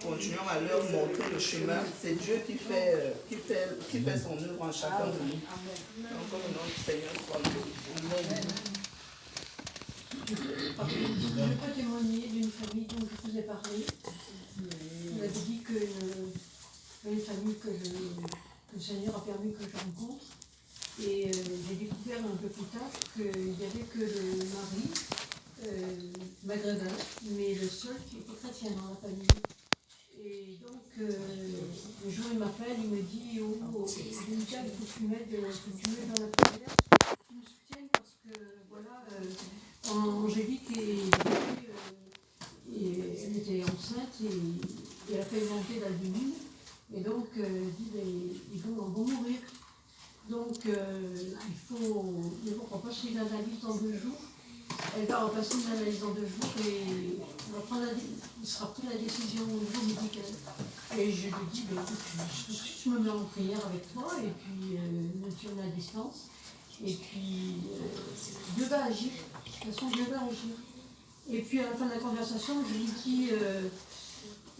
continuons à leur montrer le chemin. C'est Dieu qui fait son œuvre en chacun de nous. Donc, comme le nom du Seigneur soit loué. Amen. Je peux témoigner d'une famille dont je vous ai parlé. On avait dit une famille que le Seigneur a permis que je rencontre. Et j'ai découvert un peu plus tard qu'il n'y avait que le mari maghrébin, mais le seul qui était chrétien dans la famille. Et donc, le jour il m'appelle, il me dit oh, Linda, il faut que tu m'aides dans la prière, tu me soutiennes parce que voilà, Angélique elle était enceinte et elle a fait une montée d'albumine. Et donc, dit ils vont mourir. Donc, il faut. Mais bon, on va passer une analyse dans 2 jours. Elle va repasser une analyse dans 2 jours et il sera pris la décision au niveau médical. Et je lui dis, écoute, je me mets en prière avec toi, et puis même si on est à distance. Et puis, Dieu va agir. De toute façon, Dieu va agir. Et puis, à la fin de la conversation, je lui dis,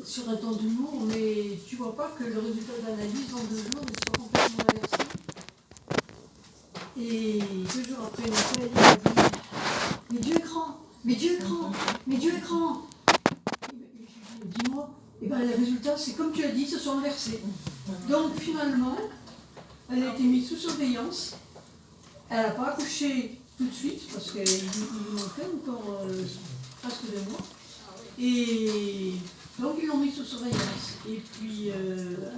sur un ton d'humour, mais tu vois pas que le résultat de l'analyse dans 2 jours, il soit complètement inversé. Et 2 jours après, il m'appelle, il m'a dit, mais Dieu est grand, mais Dieu est grand, mais Dieu est grand. Dis-moi, et ben les résultats, c'est comme tu as dit, se sont inversés. Donc finalement, elle a été mise sous surveillance. Elle n'a pas accouché tout de suite, parce qu'il lui manquait encore presque 2 mois. Et donc ils l'ont mise sous surveillance. Et puis un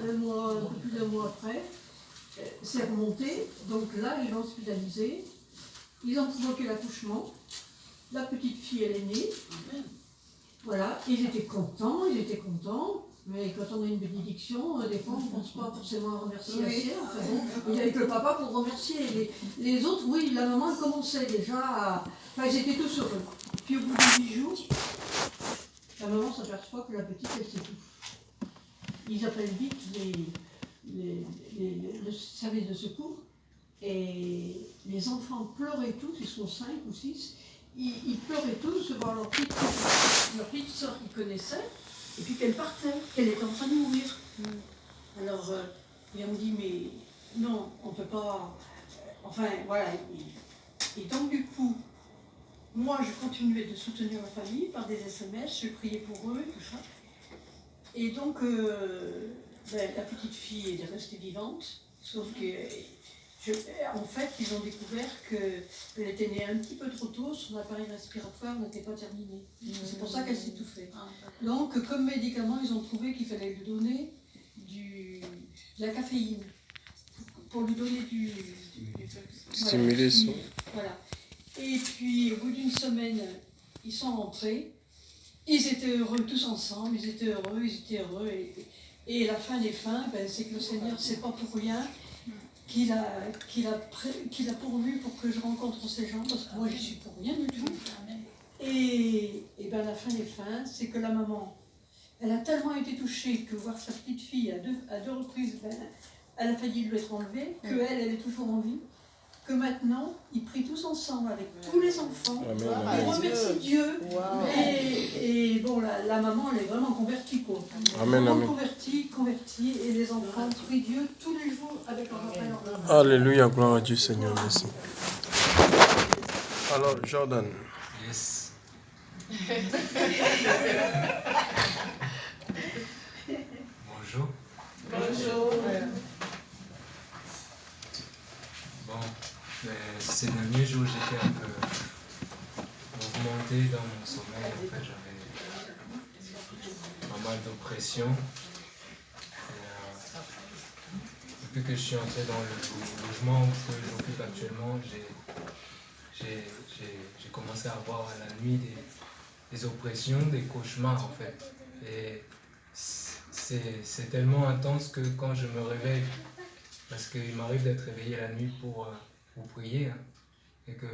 peu plus d'1 mois après, c'est remonté. Donc là, ils l'ont hospitalisée. Ils ont provoqué l'accouchement. La petite fille, elle est née. Voilà, ils étaient contents. Mais quand on a une bénédiction, des fois, on ne pense pas forcément à remercier la sienne. Enfin bon, il n'y avait que le papa pour remercier. Les autres, oui, la maman, elle commençait déjà à... Enfin, ils étaient tous heureux. Puis au bout de 10 jours, la maman s'aperçoit que la petite, elle s'étouffe. Ils appellent vite le service de secours. Et les enfants pleuraient tous, ils sont 5 ou 6. Ils pleuraient tous de voir leur petite soeur qu'ils connaissaient, et puis qu'elle partait, qu'elle était en train de mourir. Alors, ils ont dit, mais non, on ne peut pas... Enfin, voilà. Et donc, du coup, moi, je continuais de soutenir la famille par des SMS, je priais pour eux, tout ça. Et donc, la petite fille est restée vivante, sauf que... en fait, ils ont découvert qu'elle était née un petit peu trop tôt, son appareil respiratoire n'était pas terminé. C'est pour ça qu'elle s'étouffait. Donc, comme médicament, ils ont trouvé qu'il fallait lui donner de la caféine pour lui donner du stimuler son. Voilà. Et puis, au bout d'1 semaine, ils sont rentrés. Ils étaient heureux tous ensemble, ils étaient heureux. Et la fin des fins, c'est que le Seigneur, c'est pas pour rien qu'il a pourvu pour que je rencontre ces gens, parce que moi j'y suis pour rien du tout. Et la fin des fins, c'est que la maman, elle a tellement été touchée que voir sa petite fille à deux reprises, elle a failli lui être enlevée, qu'elle est toujours en vie, que maintenant, ils prient tous ensemble avec tous les enfants, ils remercient Dieu, et bon, la maman, elle est vraiment convertie, quoi. Amen, amen. Convertie, et les enfants prient Dieu tous les jours avec leur papa et leur maman. Alléluia, gloire à Dieu, Seigneur, merci. Alors, Jordan. Yes. Bonjour. Bonjour. Bon, ces derniers jours, j'étais un peu mouvementé dans mon sommeil. En fait, j'avais pas mal d'oppression. Depuis que je suis entré dans le logement que j'occupe actuellement, j'ai commencé à avoir à la nuit des oppressions, des cauchemars en fait. Et c'est tellement intense que quand je me réveille, parce qu'il m'arrive d'être réveillé la nuit pour prier, hein, et que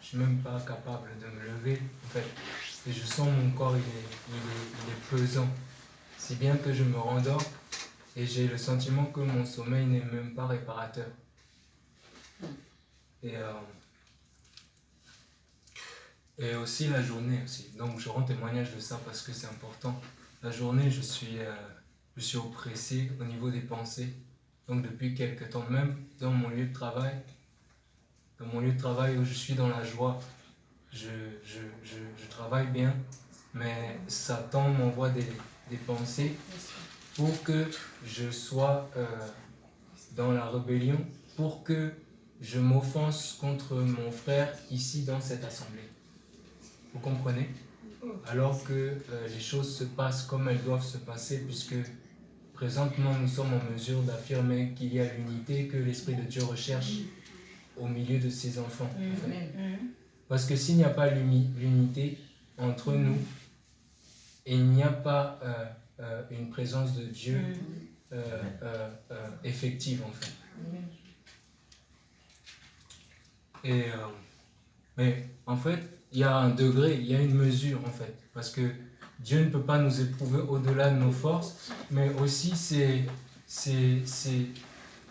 je suis même pas capable de me lever en fait. Et je sens mon corps, il est pesant, si bien que je me rendors et j'ai le sentiment que mon sommeil n'est même pas réparateur. Et aussi la journée aussi. Donc je rends témoignage de ça parce que c'est important. la journée, je suis oppressé au niveau des pensées. Donc depuis quelques temps, même dans mon lieu de travail où je suis dans la joie, je travaille bien, mais Satan m'envoie des pensées pour que je sois dans la rébellion, pour que je m'offense contre mon frère ici dans cette assemblée. Vous comprenez? Alors que les choses se passent comme elles doivent se passer, puisque présentement nous sommes en mesure d'affirmer qu'il y a l'unité que l'Esprit de Dieu recherche au milieu de ses enfants. En fait. Parce que s'il n'y a pas l'unité entre nous, et il n'y a pas une présence de Dieu effective en fait. Et, mais en fait, il y a un degré, il y a une mesure en fait. Parce que Dieu ne peut pas nous éprouver au-delà de nos forces, mais aussi c'est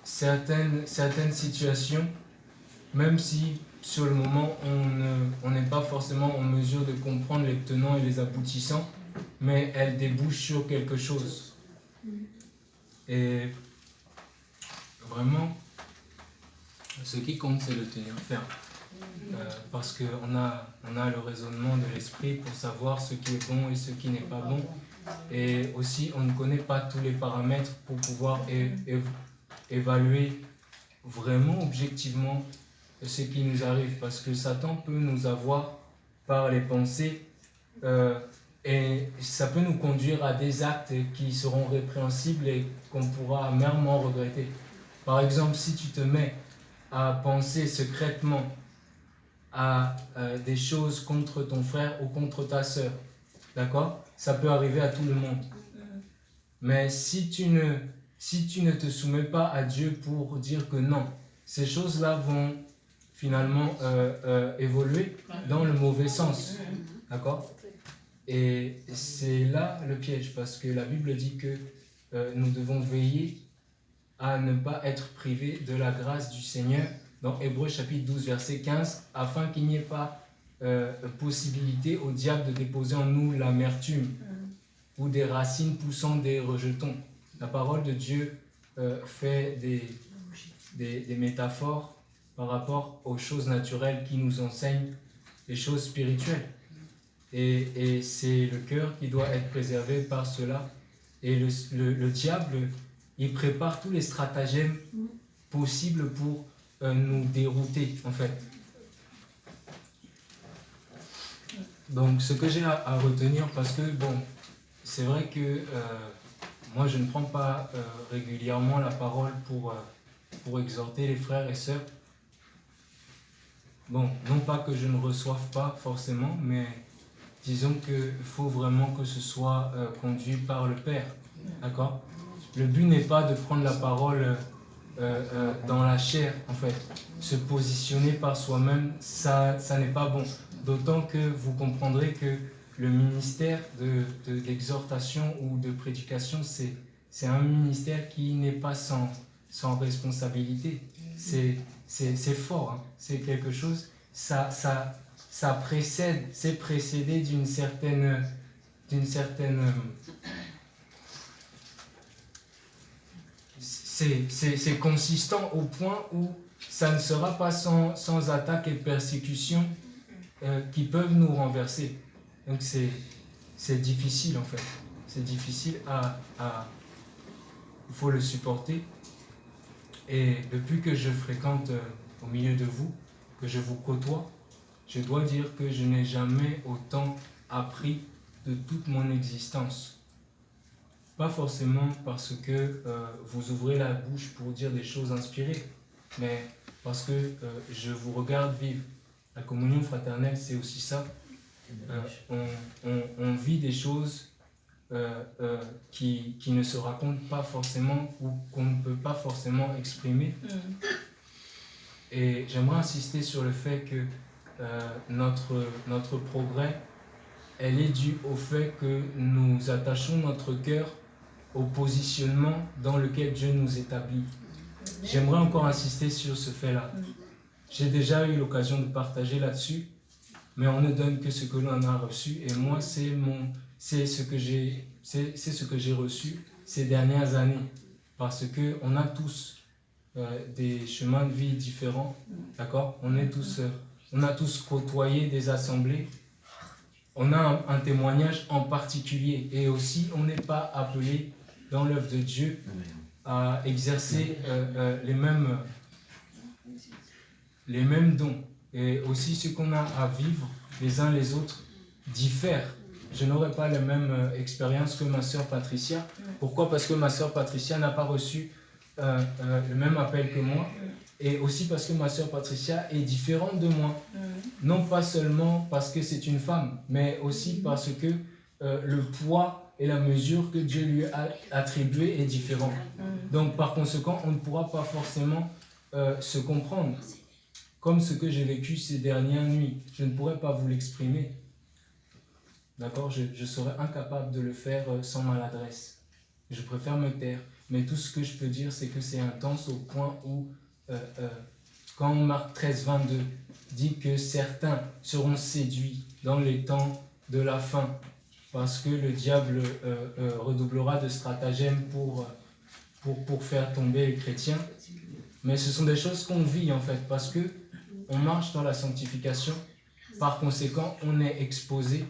certaines situations, même si sur le moment on n'est pas forcément en mesure de comprendre les tenants et les aboutissants, mais elles débouchent sur quelque chose. Et vraiment, ce qui compte, c'est de tenir ferme. Parce qu'on a le raisonnement de l'esprit pour savoir ce qui est bon et ce qui n'est pas bon. Et aussi, on ne connaît pas tous les paramètres pour pouvoir évaluer vraiment objectivement ce qui nous arrive. Parce que Satan peut nous avoir par les pensées et ça peut nous conduire à des actes qui seront répréhensibles et qu'on pourra amèrement regretter. Par exemple, si tu te mets à penser secrètement à des choses contre ton frère ou contre ta sœur, d'accord? Ça peut arriver à tout le monde. Mais si tu ne te soumets pas à Dieu pour dire que non, ces choses-là vont finalement évoluer dans le mauvais sens, d'accord? Et c'est là le piège, parce que la Bible dit que nous devons veiller à ne pas être privés de la grâce du Seigneur, dans Hébreux chapitre 12, verset 15, afin qu'il n'y ait pas possibilité au diable de déposer en nous l'amertume ou des racines poussant des rejetons. La parole de Dieu fait des métaphores par rapport aux choses naturelles qui nous enseignent les choses spirituelles. Et c'est le cœur qui doit être préservé par cela. Et le diable, il prépare tous les stratagèmes possibles pour nous dérouter, en fait. Donc, ce que j'ai à retenir, parce que, bon, c'est vrai que moi, je ne prends pas régulièrement la parole pour exhorter les frères et sœurs. Bon, non pas que je ne reçoive pas forcément, mais disons qu'il faut vraiment que ce soit conduit par le Père, d'accord? Le but n'est pas de prendre la parole dans la chair, en fait. Se positionner par soi-même, ça n'est pas bon. D'autant que vous comprendrez que le ministère d'exhortation ou de prédication, c'est un ministère qui n'est pas sans responsabilité. C'est fort, hein. C'est quelque chose, ça précède, c'est précédé d'une certaine c'est consistant au point où ça ne sera pas sans attaque et persécution qui peuvent nous renverser. Donc c'est difficile en fait. C'est difficile il faut le supporter. Et depuis que je fréquente au milieu de vous, que je vous côtoie, je dois dire que je n'ai jamais autant appris de toute mon existence. Pas forcément parce que vous ouvrez la bouche pour dire des choses inspirées, mais parce que je vous regarde vivre. La communion fraternelle, c'est aussi ça. On vit des choses qui ne se racontent pas forcément ou qu'on ne peut pas forcément exprimer. Et j'aimerais insister sur le fait que notre progrès, elle est due au fait que nous attachons notre cœur au positionnement dans lequel Dieu nous établit. J'aimerais encore insister sur ce fait-là. J'ai déjà eu l'occasion de partager là-dessus, mais on ne donne que ce que l'on a reçu. Et moi, c'est ce que j'ai c'est ce que j'ai reçu ces dernières années. Parce qu'on a tous des chemins de vie différents, d'accord? On a tous côtoyé des assemblées. On a un témoignage en particulier. Et aussi, on n'est pas appelé dans l'œuvre de Dieu à exercer les mêmes dons. Et aussi, ce qu'on a à vivre les uns les autres diffère. Je n'aurai pas la même expérience que ma sœur Patricia. Pourquoi? Parce que ma sœur Patricia n'a pas reçu le même appel que moi. Et aussi parce que ma sœur Patricia est différente de moi. Non pas seulement parce que c'est une femme, mais aussi parce que le poids et la mesure que Dieu lui a attribuée est différent. Donc par conséquent, on ne pourra pas forcément se comprendre. Comme ce que j'ai vécu ces dernières nuits. Je ne pourrais pas vous l'exprimer. D'accord? Je serais incapable de le faire sans maladresse. Je préfère me taire. Mais tout ce que je peux dire, c'est que c'est intense au point où, quand Marc 13, 22 dit que certains seront séduits dans les temps de la fin, parce que le diable redoublera de stratagèmes pour faire tomber les chrétiens. Mais ce sont des choses qu'on vit en fait, parce que on marche dans la sanctification. Par conséquent, on est exposé.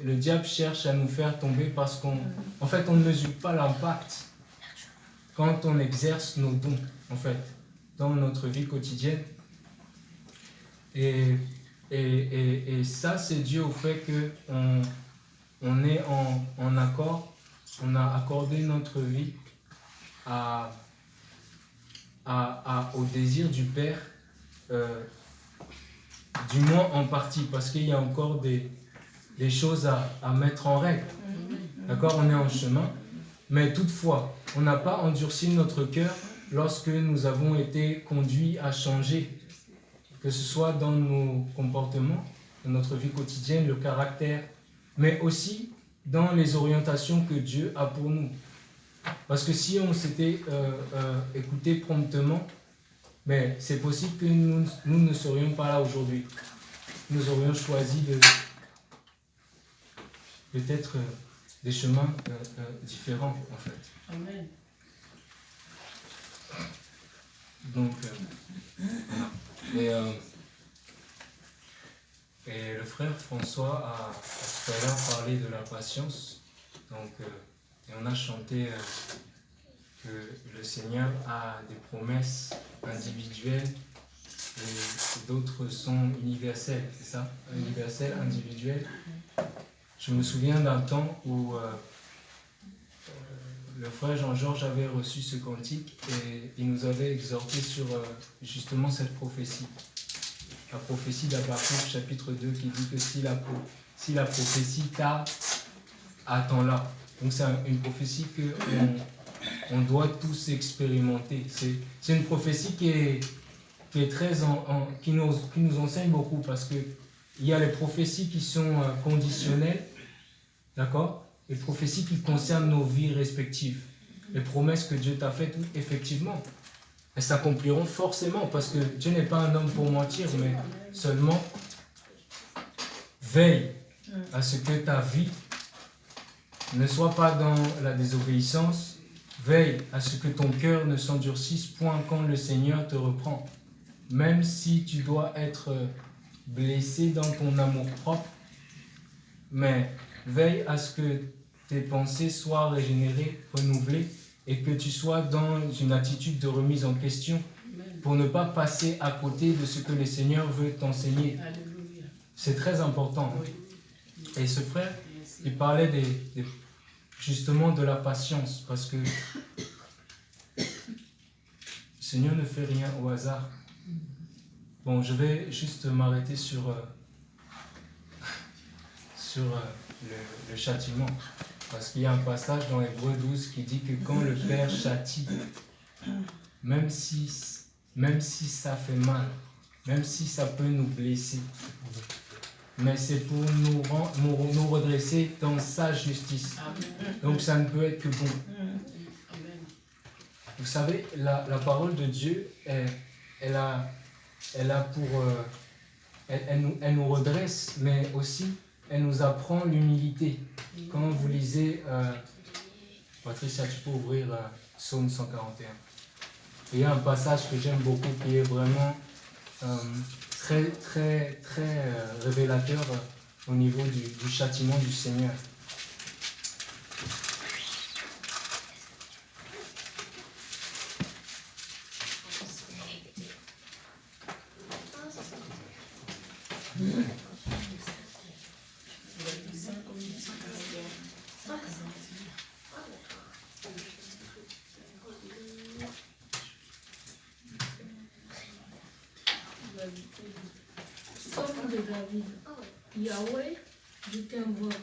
Le diable cherche à nous faire tomber parce qu'on ne mesure pas l'impact quand on exerce nos dons, en fait, dans notre vie quotidienne. Et ça, c'est dû au fait qu'on est en accord, on a accordé notre vie au désir du Père, du moins en partie, parce qu'il y a encore des choses à mettre en règle. D'accord? On est en chemin. Mais toutefois, on n'a pas endurci notre cœur lorsque nous avons été conduits à changer, que ce soit dans nos comportements, dans notre vie quotidienne, le caractère, mais aussi dans les orientations que Dieu a pour nous. Parce que si on s'était écouté promptement, mais c'est possible que nous ne serions pas là aujourd'hui. Nous aurions choisi peut-être des chemins différents, en fait. Amen. Donc, et le frère François a tout à l'heure parlé de la patience. Donc, et on a chanté que le Seigneur a des promesses individuelles et d'autres sont universelles, c'est ça? Universelles, individuelles. Je me souviens d'un temps où le frère Jean-Georges avait reçu ce cantique et il nous avait exhorté sur justement cette prophétie. La prophétie d'Habakkuk chapitre 2 qui dit que si la prophétie tarde, attends-la. Donc c'est une prophétie qu'on doit tous expérimenter. C'est une prophétie qui est très qui nous enseigne beaucoup parce que il y a les prophéties qui sont conditionnelles, d'accord? Les prophéties qui concernent nos vies respectives. Les promesses que Dieu t'a faites, effectivement, elles s'accompliront forcément parce que Dieu n'est pas un homme pour mentir, mais seulement veille à ce que ta vie ne soit pas dans la désobéissance, veille à ce que ton cœur ne s'endurcisse point quand le Seigneur te reprend. Même si tu dois être blessé dans ton amour-propre, mais veille à ce que tes pensées soient régénérées, renouvelées, et que tu sois dans une attitude de remise en question pour ne pas passer à côté de ce que le Seigneur veut t'enseigner. C'est très important. Et ce frère, il parlait justement de la patience, parce que le Seigneur ne fait rien au hasard. Bon, je vais juste m'arrêter sur le châtiment. Parce qu'il y a un passage dans Hébreux 12 qui dit que quand le Père châtie, même si ça fait mal, même si ça peut nous blesser, mais c'est pour nous redresser dans sa justice. Donc ça ne peut être que bon. Vous savez, la parole de Dieu, elle nous redresse, mais aussi elle nous apprend l'humilité. Quand vous lisez, Patricia, tu peux ouvrir Psaume 141. Il y a un passage que j'aime beaucoup qui est vraiment très révélateur au niveau du châtiment du Seigneur. Psaume de David. Yahweh, je t'invoque.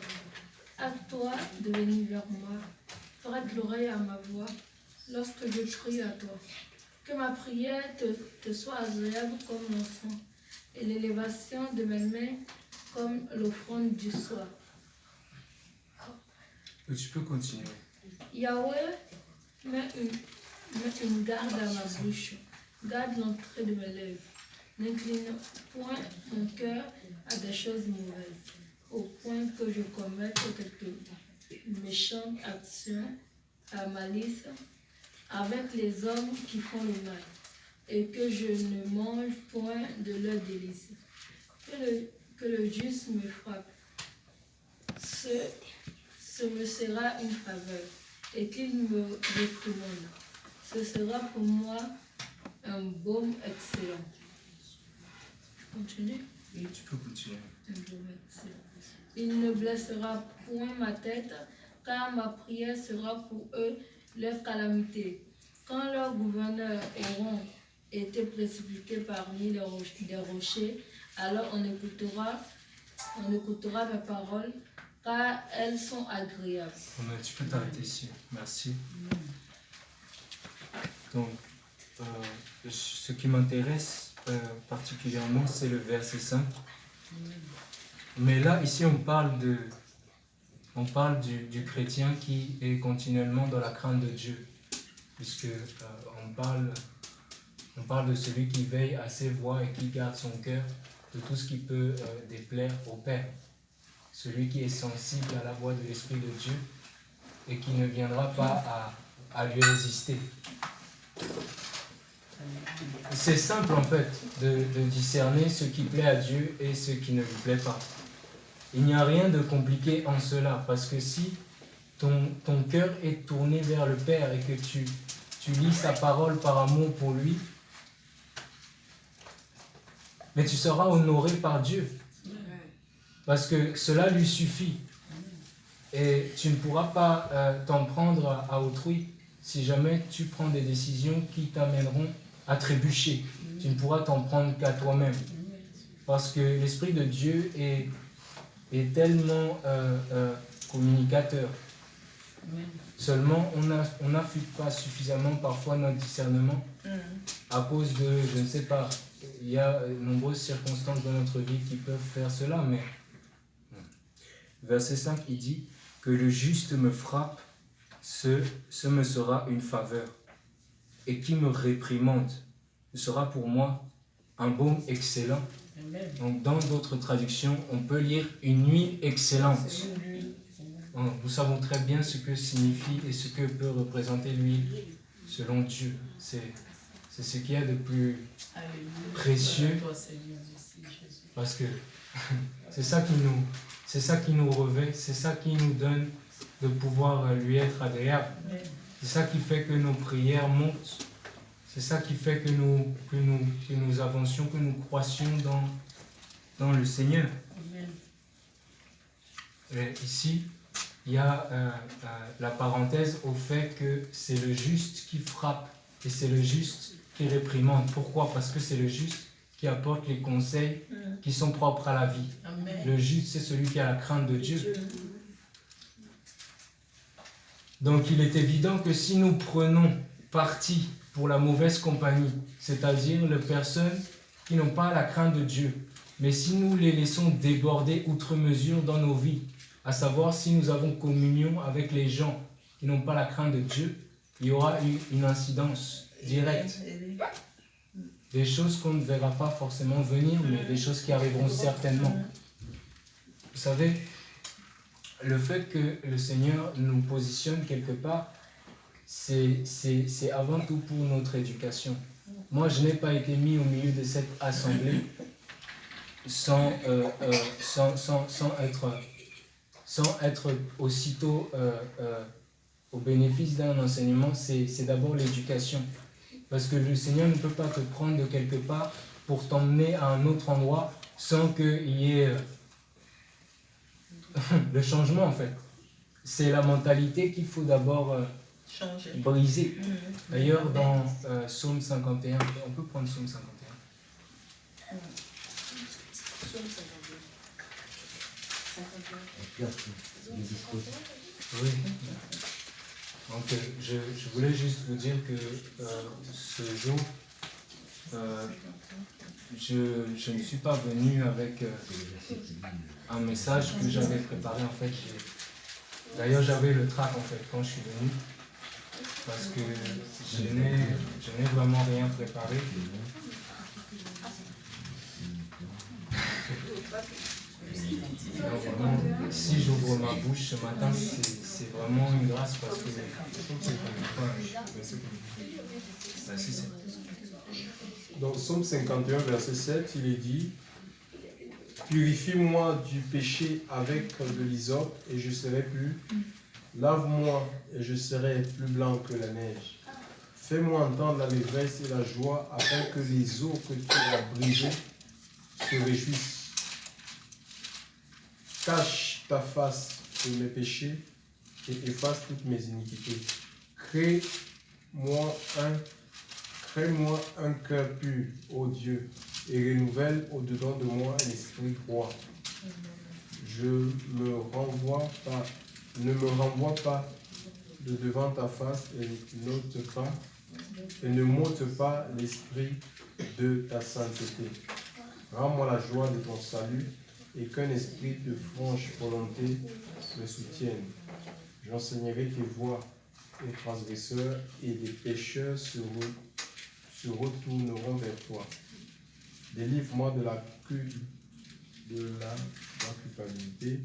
Hâte-toi de venir vers moi. Prête l'oreille à ma voix lorsque je crie à toi. Que ma prière te soit agréable comme l'encens et l'élévation de mes mains comme l'offrande du soir. Tu peux continuer. Yahweh, mets une garde à ma bouche. Garde l'entrée de mes lèvres. N'incline point mon cœur à des choses mauvaises, au point que je commette quelques méchantes actions à malice avec les hommes qui font le mal, et que je ne mange point de leurs délices. Que le juste me frappe, ce me sera une faveur, et qu'il me réprimande. Ce sera pour moi un baume excellent. Continue. Oui, tu peux continuer. Il ne blessera point ma tête, car ma prière sera pour eux leur calamité. Quand leurs gouverneurs auront été précipités parmi des rochers, alors on écoutera mes paroles, car elles sont agréables. Tu peux t'arrêter ici. Merci. Donc, ce qui m'intéresse particulièrement, c'est le verset 5. Mais là, ici, on parle du chrétien qui est continuellement dans la crainte de Dieu, puisque on parle de celui qui veille à ses voies et qui garde son cœur de tout ce qui peut déplaire au Père. Celui qui est sensible à la voix de l'Esprit de Dieu et qui ne viendra pas à lui résister. C'est simple en fait de discerner ce qui plaît à Dieu et ce qui ne lui plaît pas. Il n'y a rien de compliqué en cela, parce que si ton cœur est tourné vers le Père et que tu lis sa parole par amour pour lui, mais tu seras honoré par Dieu, parce que cela lui suffit. Et tu ne pourras pas t'en prendre à autrui si jamais tu prends des décisions qui t'amèneront à trébucher. Tu ne pourras t'en prendre qu'à toi-même. Parce que l'Esprit de Dieu est tellement communicateur. Seulement, on n'affûte pas suffisamment parfois notre discernement à cause de, je ne sais pas, il y a de nombreuses circonstances dans notre vie qui peuvent faire cela, mais verset 5, il dit que le juste me frappe, ce me sera une faveur. Et qui me réprimande, ce sera pour moi un baume excellent. Donc, dans d'autres traductions, on peut lire une nuit excellente. Nous savons très bien ce que signifie et ce que peut représenter l'huile selon Dieu. C'est ce qu'il y a de plus précieux, parce que c'est ça qui nous revêt, c'est ça qui nous donne de pouvoir lui être agréable. C'est ça qui fait que nos prières montent. C'est ça qui fait que nous avancions, que nous croissions dans le Seigneur. Et ici, il y a la parenthèse au fait que c'est le juste qui frappe et c'est le juste qui réprimande. Pourquoi? Parce que c'est le juste qui apporte les conseils qui sont propres à la vie. Le juste, c'est celui qui a la crainte de Dieu. Donc il est évident que si nous prenons parti pour la mauvaise compagnie, c'est-à-dire les personnes qui n'ont pas la crainte de Dieu, mais si nous les laissons déborder outre mesure dans nos vies, à savoir si nous avons communion avec les gens qui n'ont pas la crainte de Dieu, il y aura une incidence directe. Des choses qu'on ne verra pas forcément venir, mais des choses qui arriveront certainement. Vous savez, le fait que le Seigneur nous positionne quelque part, c'est avant tout pour notre éducation. Moi, je n'ai pas été mis au milieu de cette assemblée sans être aussitôt au bénéfice d'un enseignement. C'est d'abord l'éducation. Parce que le Seigneur ne peut pas te prendre de quelque part pour t'emmener à un autre endroit sans qu'il y ait le changement en fait. C'est la mentalité qu'il faut d'abord briser. D'ailleurs dans Psaume 51, on peut prendre Psaume 51. Oui. Donc je voulais juste vous dire que ce jour, je ne suis pas venu avec un message que j'avais préparé en fait. D'ailleurs j'avais le trac en fait quand je suis venu, parce que je n'ai vraiment rien préparé. Alors, vraiment, si j'ouvre ma bouche ce matin, c'est vraiment une grâce parce que Dans Psaume 51, verset 7, il est dit « Purifie-moi du péché avec de l'hysope et je serai pur. Lave-moi et je serai plus blanc que la neige. Fais-moi entendre l'allégresse et la joie afin que les eaux que tu as brisées se réjouissent. Cache ta face sur mes péchés et efface toutes mes iniquités. Crée-moi un cœur pur, ô Dieu, et renouvelle au-dedans de moi un esprit droit. Ne me renvoie pas de devant ta face et ne m'ôte pas l'esprit de ta sainteté. Rends-moi la joie de ton salut et qu'un esprit de franche volonté me soutienne. J'enseignerai tes voies aux transgresseurs et les pécheurs se retourneront vers toi. Délivre-moi de la culpabilité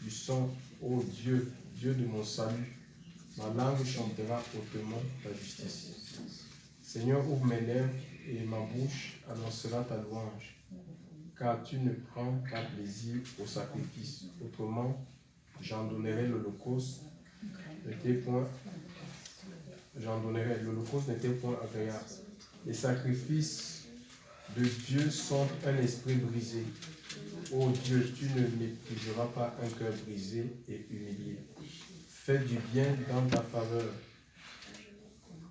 du sang, ô Dieu, Dieu de mon salut. Ma langue chantera hautement ta justice. Seigneur, ouvre mes lèvres et ma bouche annoncera ta louange. Car tu ne prends pas plaisir au sacrifice. Autrement, j'en donnerai l'holocauste. L'holocauste n'était point agréable. Les sacrifices de Dieu sont un esprit brisé. Ô Dieu, tu ne mépriseras pas un cœur brisé et humilié. Fais du bien dans ta faveur.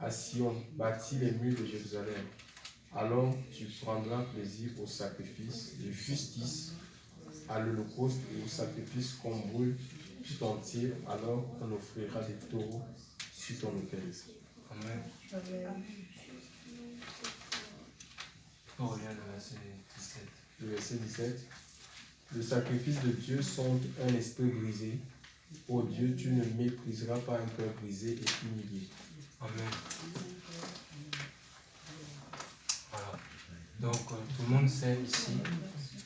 À Sion, bâtis les murs de Jérusalem. Alors tu prendras plaisir au sacrifice de justice, à l'holocauste et au sacrifice qu'on brûle tout entier. Alors on offrira des taureaux sur ton autel. Amen. On revient au verset 17. Le verset 17. Le sacrifice de Dieu sont un esprit brisé. Ô Dieu, tu ne mépriseras pas un cœur brisé et humilié. Amen. Voilà. Donc tout le monde sait ici,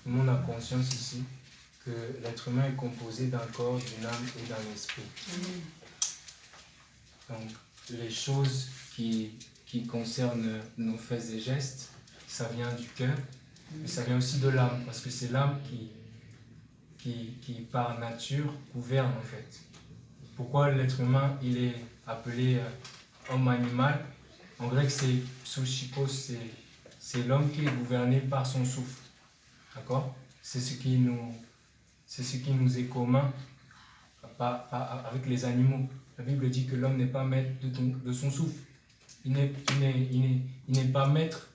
tout le monde a conscience ici que l'être humain est composé d'un corps, d'une âme et d'un esprit. Donc les choses qui concernent nos faits et gestes, ça vient du cœur, mais ça vient aussi de l'âme, parce que c'est l'âme qui par nature gouverne en fait. Pourquoi l'être humain il est appelé homme animal? En grec c'est psychos, c'est l'homme qui est gouverné par son souffle. D'accord? C'est ce qui nous est commun avec les animaux. La Bible dit que l'homme n'est pas maître de son souffle. Il n'est pas maître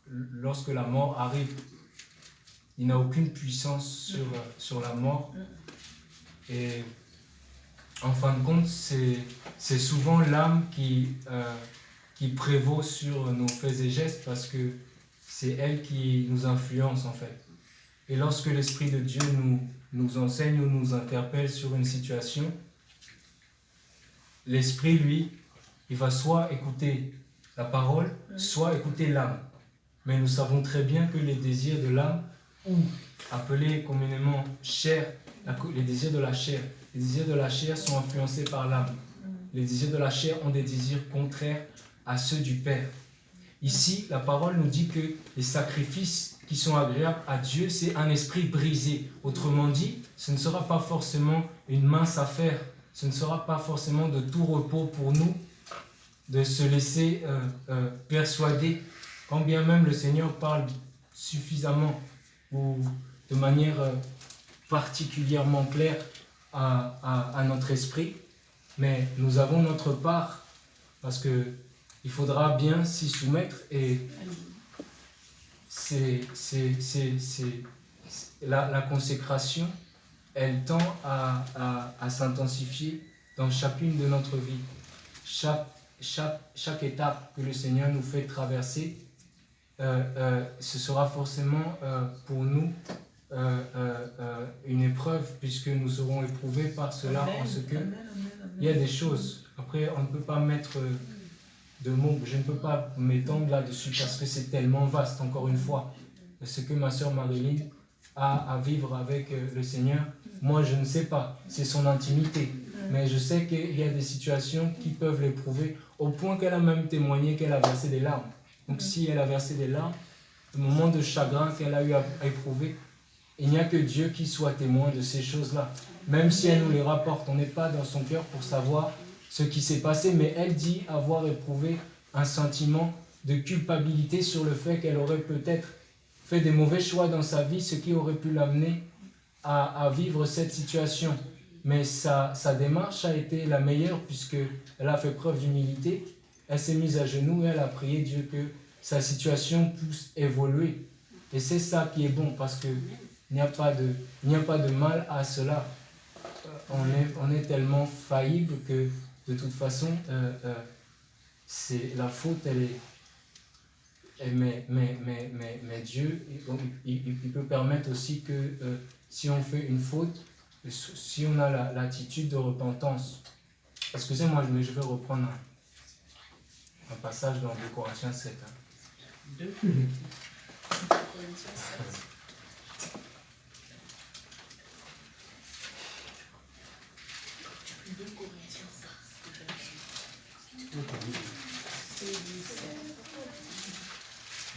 lorsque la mort arrive. Il n'a aucune puissance sur la mort. Et en fin de compte, c'est souvent l'âme qui prévaut sur nos faits et gestes parce que c'est elle qui nous influence en fait. Et lorsque l'Esprit de Dieu nous enseigne ou nous interpelle sur une situation, l'Esprit, lui, il va soit écouter la parole, soit écouter l'âme. Mais nous savons très bien que les désirs de l'âme ou appelés communément chair, les désirs de la chair. Les désirs de la chair sont influencés par l'âme. Les désirs de la chair ont des désirs contraires à ceux du Père. Ici, la parole nous dit que les sacrifices qui sont agréables à Dieu, c'est un esprit brisé. Autrement dit, ce ne sera pas forcément une mince affaire. Ce ne sera pas forcément de tout repos pour nous de se laisser persuader, quand bien même le Seigneur parle suffisamment ou de manière particulièrement claire à notre esprit, mais nous avons notre part parce qu'il faudra bien s'y soumettre et la consécration, elle tend à s'intensifier dans chacune de notre vie. Chaque étape que le Seigneur nous fait traverser, ce sera forcément pour nous une épreuve, puisque nous serons éprouvés par cela, en ce que il y a des choses. Après, on ne peut pas mettre de mots, je ne peux pas m'étendre là-dessus parce que c'est tellement vaste, encore une fois. Ce que ma sœur Marilyn a à vivre avec le Seigneur, moi je ne sais pas, c'est son intimité. Mais je sais qu'il y a des situations qui peuvent l'éprouver, au point qu'elle a même témoigné qu'elle a versé des larmes. Donc si elle a versé des larmes, le moment de chagrin qu'elle a eu à éprouver, il n'y a que Dieu qui soit témoin de ces choses-là. Même si elle nous les rapporte, on n'est pas dans son cœur pour savoir ce qui s'est passé, mais elle dit avoir éprouvé un sentiment de culpabilité sur le fait qu'elle aurait peut-être fait des mauvais choix dans sa vie, ce qui aurait pu l'amener à vivre cette situation. Mais sa démarche a été la meilleure puisqu'elle a fait preuve d'humilité, elle s'est mise à genoux et elle a prié Dieu que sa situation puisse évoluer. Et c'est ça qui est bon parce qu'il n'y a pas de mal à cela. On est tellement faillible que de toute façon, c'est la faute, elle est... Mais Dieu, il peut permettre aussi que si on fait une faute, si on a l'attitude de repentance, excusez-moi, mais je vais reprendre un passage dans 2 Corinthiens 7. 2 Corinthiens 7.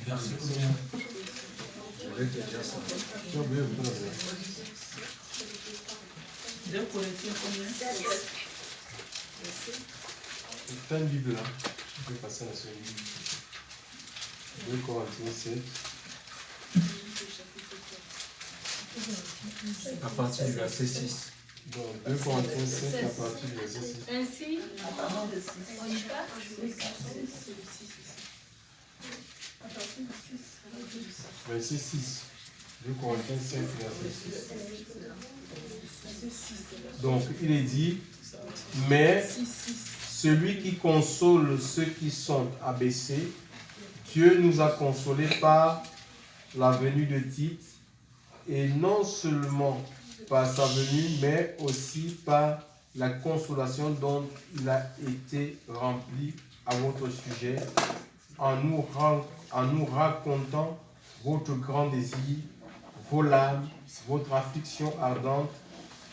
Verset combien? Je vais te dire ça. J'ai oublié de dire. 2 Corinthiens combien? Tu as une Bible là. Je vais passer à la seconde Bible. 2 Corinthiens 7. À partir du verset 6. Donc 2 Corinthiens 7 à partir du verset 6. Ainsi, Apparemment de 6. on y va. Verset 6. 2 Corinthiens 7, verset 6. Donc il est dit, mais celui qui console ceux qui sont abaissés, Dieu nous a consolés par la venue de Tite, et non seulement par sa venue, mais aussi par la consolation dont il a été rempli à votre sujet, en nous racontant votre grand désir, vos larmes, votre affliction ardente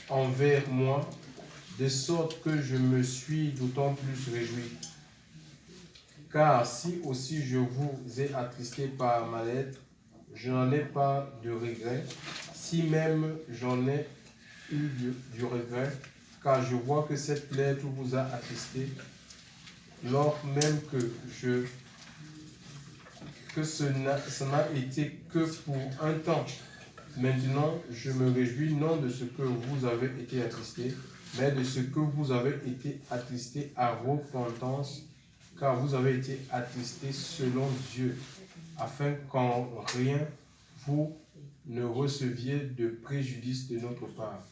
envers moi, de sorte que je me suis d'autant plus réjoui. Car si aussi je vous ai attristé par ma lettre, je n'en ai pas de regret, si même j'en ai eu du regret, car je vois que cette lettre vous a attristé, lors même que ce n'a été que pour un temps. Maintenant, je me réjouis non de ce que vous avez été attristé, mais de ce que vous avez été attristé à repentance, car vous avez été attristé selon Dieu, afin qu'en rien vous ne receviez de préjudice de notre part.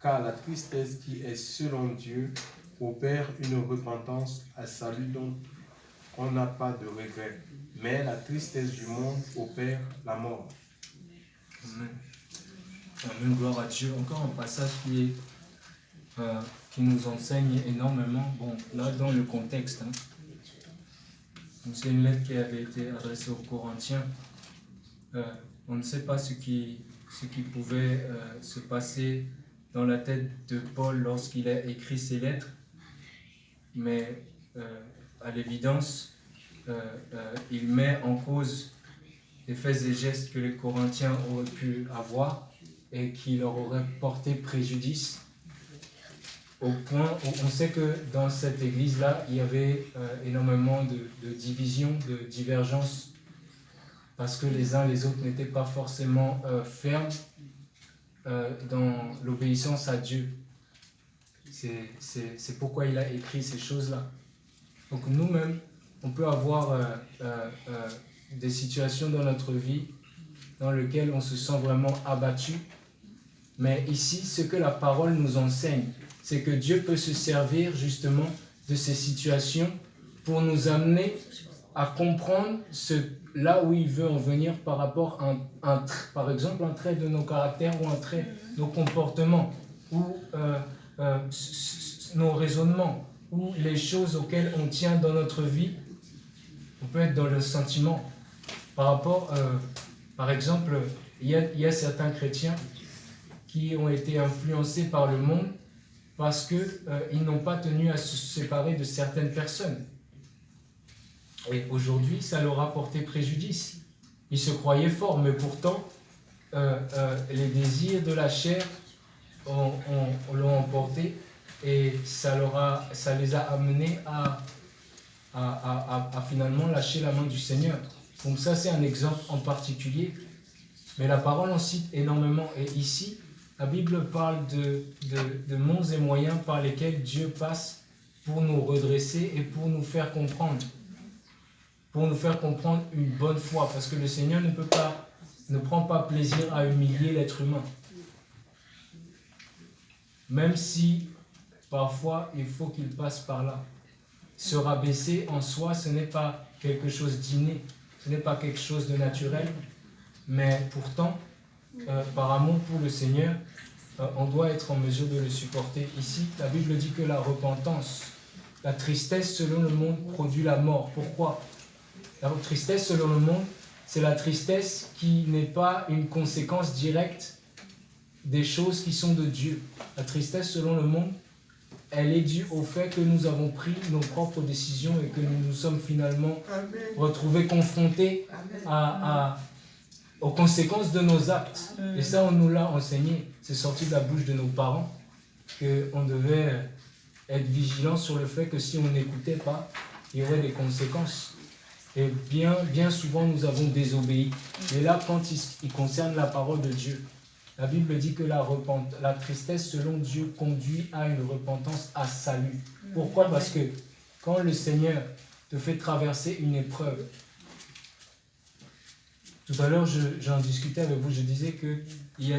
Car la tristesse qui est selon Dieu opère une repentance à salut dont on n'a pas de regret. Mais la tristesse du monde opère la mort. Amen. Amen, gloire à Dieu. Encore un passage qui nous enseigne énormément. Bon, là, dans le contexte, c'est une lettre qui avait été adressée aux Corinthiens. On ne sait pas ce qui ce qui pouvait se passer dans la tête de Paul lorsqu'il a écrit ses lettres, mais à l'évidence, il met en cause les faits et gestes que les Corinthiens auraient pu avoir et qui leur auraient porté préjudice, au point où on sait que dans cette église-là, il y avait énormément de divisions, de divergences, parce que les uns les autres n'étaient pas forcément fermes dans l'obéissance à Dieu. C'est pourquoi il a écrit ces choses-là. Donc nous-mêmes, on peut avoir des situations dans notre vie dans lesquelles on se sent vraiment abattu. Mais ici, ce que la parole nous enseigne, c'est que Dieu peut se servir justement de ces situations pour nous amener à comprendre là où il veut en venir par rapport à par exemple un trait de nos caractères ou un trait de nos comportements ou nos raisonnements ou les choses auxquelles on tient dans notre vie. On peut être dans le sentiment. Par exemple, il y a certains chrétiens qui ont été influencés par le monde parce qu'ils n'ont pas tenu à se séparer de certaines personnes. Et aujourd'hui, ça leur a porté préjudice. Ils se croyaient forts, mais pourtant, les désirs de la chair l'ont emporté et ça les a amenés à finalement lâcher la main du Seigneur. Donc ça, c'est un exemple en particulier. Mais la parole en cite énormément. Et ici, la Bible parle de monts et moyens par lesquels Dieu passe pour nous redresser et pour nous faire comprendre. Pour nous faire comprendre une bonne foi. Parce que le Seigneur ne prend pas plaisir à humilier l'être humain. Même si, parfois, il faut qu'il passe par là. Se rabaisser en soi, ce n'est pas quelque chose d'inné. Ce n'est pas quelque chose de naturel. Mais pourtant, par amour pour le Seigneur, on doit être en mesure de le supporter. Ici, la Bible dit que la repentance, la tristesse selon le monde produit la mort. Pourquoi ? La tristesse selon le monde, c'est la tristesse qui n'est pas une conséquence directe des choses qui sont de Dieu. La tristesse selon le monde, elle est due au fait que nous avons pris nos propres décisions et que nous nous sommes finalement retrouvés confrontés aux conséquences de nos actes. Et ça, on nous l'a enseigné. C'est sorti de la bouche de nos parents qu'on devait être vigilant sur le fait que si on n'écoutait pas, il y aurait des conséquences. Et bien souvent, nous avons désobéi. Mais là, quand il concerne la parole de Dieu, la Bible dit que la tristesse selon Dieu conduit à une repentance à salut. Pourquoi ? Parce que quand le Seigneur te fait traverser une épreuve, tout à l'heure, j'en discutais avec vous, je disais qu'il y a